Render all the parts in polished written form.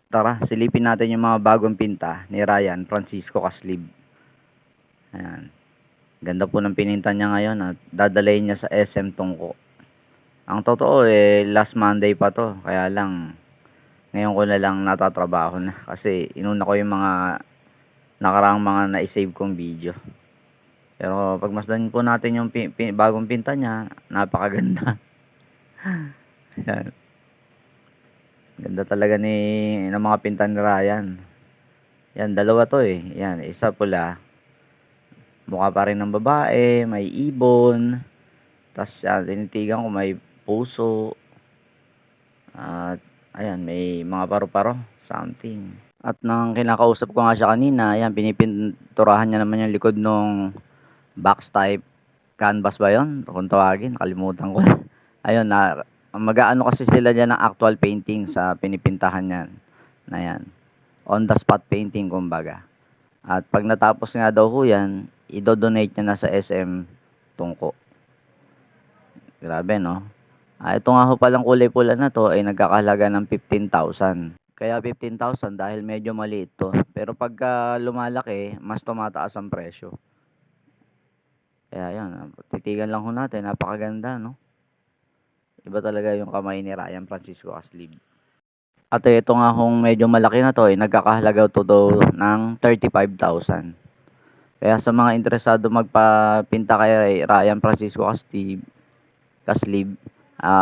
Tara, silipin natin yung mga bagong pinta ni Ryan Francisco Caslib. Ayan. Ganda po ng pininta niya ngayon at dadalhin niya sa SM Tungko. Ang totoo last Monday pa to. Kaya lang, ngayon ko na lang natatrabaho na. Kasi inuna ko yung mga nakaraang mga na-save kong video. Pero pagmasdan po natin yung bagong pinta niya, napakaganda. Ayan. Ganda talaga ng mga pinta ni Ryan. Yan, dalawa to Yan, isa pula. Mukha pa rin ng babae, may ibon. Tapos yan, tinitigan ko may puso. At ayan, may mga paru-paro, something. At nang kinakausap ko nga siya kanina, ayan, pinipinturahan niya naman yung likod nung box type canvas ba yon? Kung tawagin, nakalimutan ko. Ayun, mag-aano kasi sila dyan ng actual painting sa pinipintahan niyan. Na yan. On the spot painting, kumbaga. At pag natapos nga daw ho yan, i-donate niya na sa SM Tungko. Grabe, no? Ito nga ho palang kulay pula na to ay nagkakahalaga ng 15,000. Kaya 15,000 dahil medyo maliit to. Pero pagka lumalaki, mas tumataas ang presyo. Kaya yan, titigan lang ho natin. Napakaganda, no? Iba talaga yung kamay ni Ryan Francisco Caslib. At ito nga hong medyo malaki na to ay nagkakahalaga to daw ng 35,000. Kaya sa mga interesado magpapinta kay Ryan Francisco Caslib,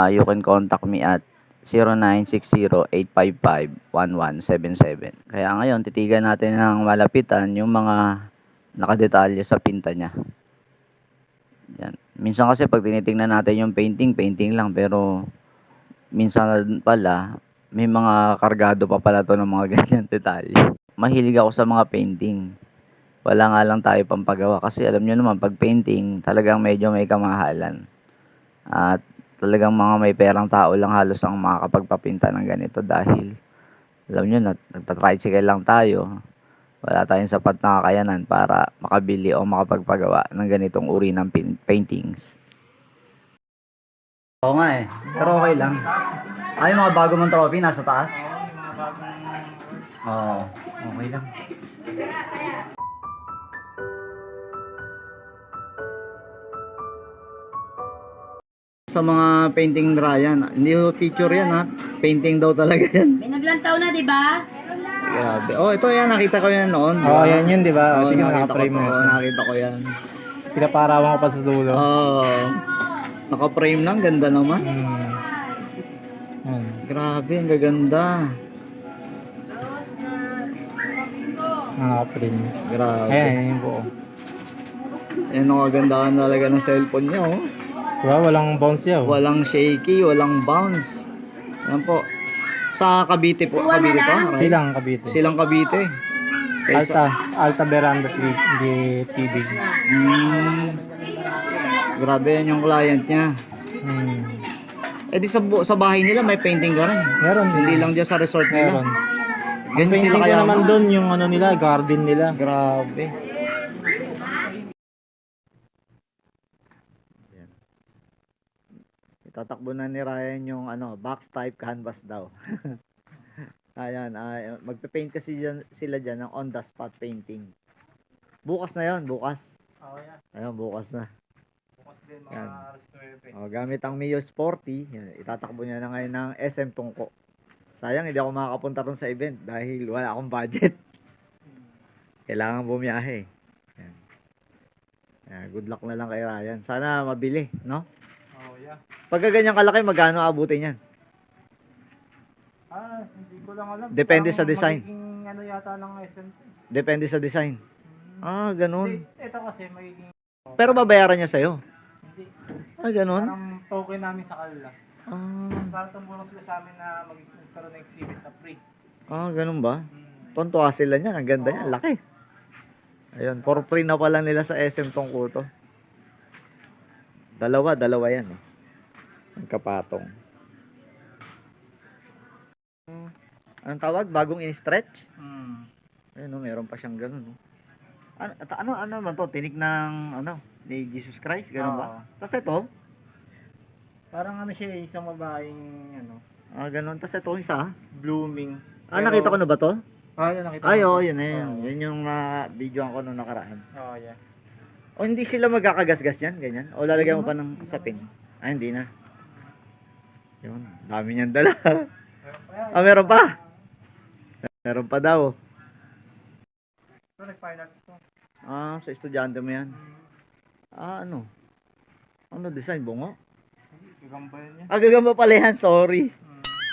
you can contact me at 0960-855-1177. Kaya ngayon, titigan natin ng malapitan yung mga nakadetalye sa pinta niya. Yan. Minsan kasi pag tinitingnan natin yung painting lang. Pero minsan pala, may mga kargado pa pala to ng mga ganyan detalye. Mahilig ako sa mga painting. Wala nga lang tayo pampagawa. Kasi alam nyo naman, pag painting, talagang medyo may kamahalan. At talagang mga may perang tao lang halos ang makakapagpapinta ng ganito dahil alam nyo na, nagtatricycle lang tayo. Wala tayong sapat na kakayanan para makabili o makapagpagawa ng ganitong uri ng paintings. Oo nga pero okay lang. Ay, mga bago mong trophy nasa taas? Oo, okay lang. Sa mga painting ni Ryan, hindi ko picture yan ha. Painting daw talaga yan. May naglantaw na, di ba? Grabe. Oh, ito yan. Nakita ko yan noon. Oo, yan yun, di ba? Oo, Tingnan, nakita ko naka-frame to. na Oo, siya. nakita ko yan. Pinaparawan ko pa sa dulo. Oo. Naka-frame lang. Ganda naman. Yan. Grabe, ang gaganda. Naka-frame. Grabe. Ayan, yan yung buo. Yan ang kagandahan talaga ng cellphone niya, oh. Diba? Walang bounce yaw. Walang shaky, walang bounce. Yan po. Sa Cavite po. Cavite to? Right? Silang Cavite. Silang Cavite. Sa isa. Alta Veranda TV. Grabe yan yung client niya. Eh di sa bahay nila may painting ka rin. Meron. Hindi lang dyan sa resort nila. Meron. Ganyan Painting sila ko kaya naman doon yung ano nila, garden nila. Grabe. Yan. Itatakbo na ni Ryan yung box type canvas daw. Ayan, magpe-paint kasi sila dyan ng on the spot painting. Bukas na yon, bukas. Oh, yeah. Ayun, bukas na. Bukas din Yan. mga Gamit ang Mio Sporty, yan, itatakbo niya na ngayon ng SM Tungko. Sayang, hindi ako makakapunta ron sa event dahil wala akong budget. Kailangan bumiyahe. Yan. Yan, good luck na lang kay Ryan. Sana mabili, no? Oh, yeah. Pagka ganyan kalaki, magkano abutin yan? Hindi ko lang alam. Depende sa design. Magiging ano yata ng SMT. Depende sa design. Ganun. Ito kasi magiging... Pero babayaran niya sa'yo. Hindi. Ganun. Parang token namin sa kanila. Parang tumulong sila sa amin na magkaroon ng exhibit na free. Ganun ba? Tontuwa sila niyan. Ang ganda niya. Laki. Ayun, for free na pala nila sa SM Tungko to. Dalawa yan. Ang kapatong. Anong tawag? Bagong in-stretch? Ayun, meron pa siyang ganun. Ano naman to? Tinik ng ni Jesus Christ? Ganun ba? Tapos ito? Parang ano siya, isang babaeng ano, Ganun. Tapos ito isa? blooming. Ah, nakita ko na ba to? Yan, nakita Ay, ko. oo, yun na yun. Oo. Yun yung videoan ko nung nakaraan. Oo, yan. O hindi sila magkakagasgas yan, ganyan? O lalagyan mo pa ng sapin? Ah, hindi na. Yun, dami niyang dala. Meron pa yan. Ah, meron pa? Meron pa daw. Ito, nag-fine arts to. Ah, sa estudyante mo yan. Ah, ano? Ano design? Bungo? Gagamba yan yan. Ah, gagamba pala yan, sorry.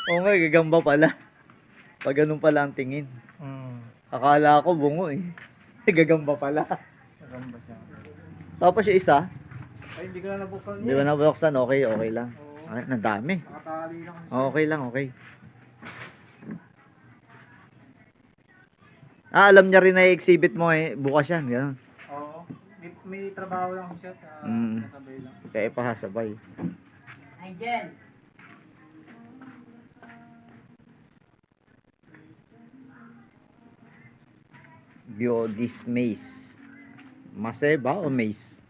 Oo nga, gagamba pala. Pag ganun pala ang tingin. Akala ko bungo eh. Gagamba pala. Gagamba siya. Tapos yung isa, Ay, hindi ko na nabuksan di ba nabuksan? Okay, okay lang. Oo. Ay, nandami. Nakatali lang. Okay lang, okay. Ah, alam niya rin na i-exhibit mo eh. Bukas yan, gano'n. Oo. May trabaho lang siya. Nasabay lang. Kaya ipahasabay. Angel. Biodis maze. Mase ba o maze?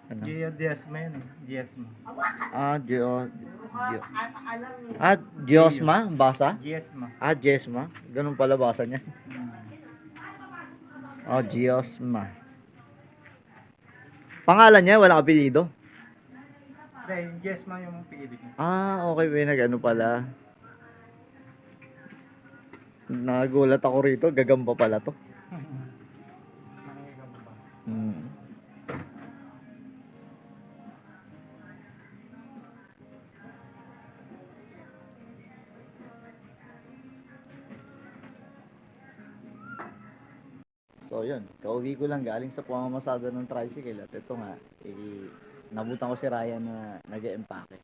Ano? Gio Diezma yan eh. Diezma. Ah, Ah, Diosma? Basa? Diezma. Ah, Jesma. Ganun pala basa niya. Oh, Diosma. Pangalan niya, walang apelyido. Hindi, yung Diezma yung pinili ko. Ah, okay. May nag-ano pala. Nagulat ako rito. Gagamba pala to. Nangingamba. Hmm. So yun, kauwi ko lang galing sa pamamasada ng tricycle at ito nga, nabutan ko si Ryan na nag-empake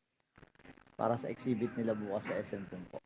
para sa exhibit nila bukas sa SM Tungko.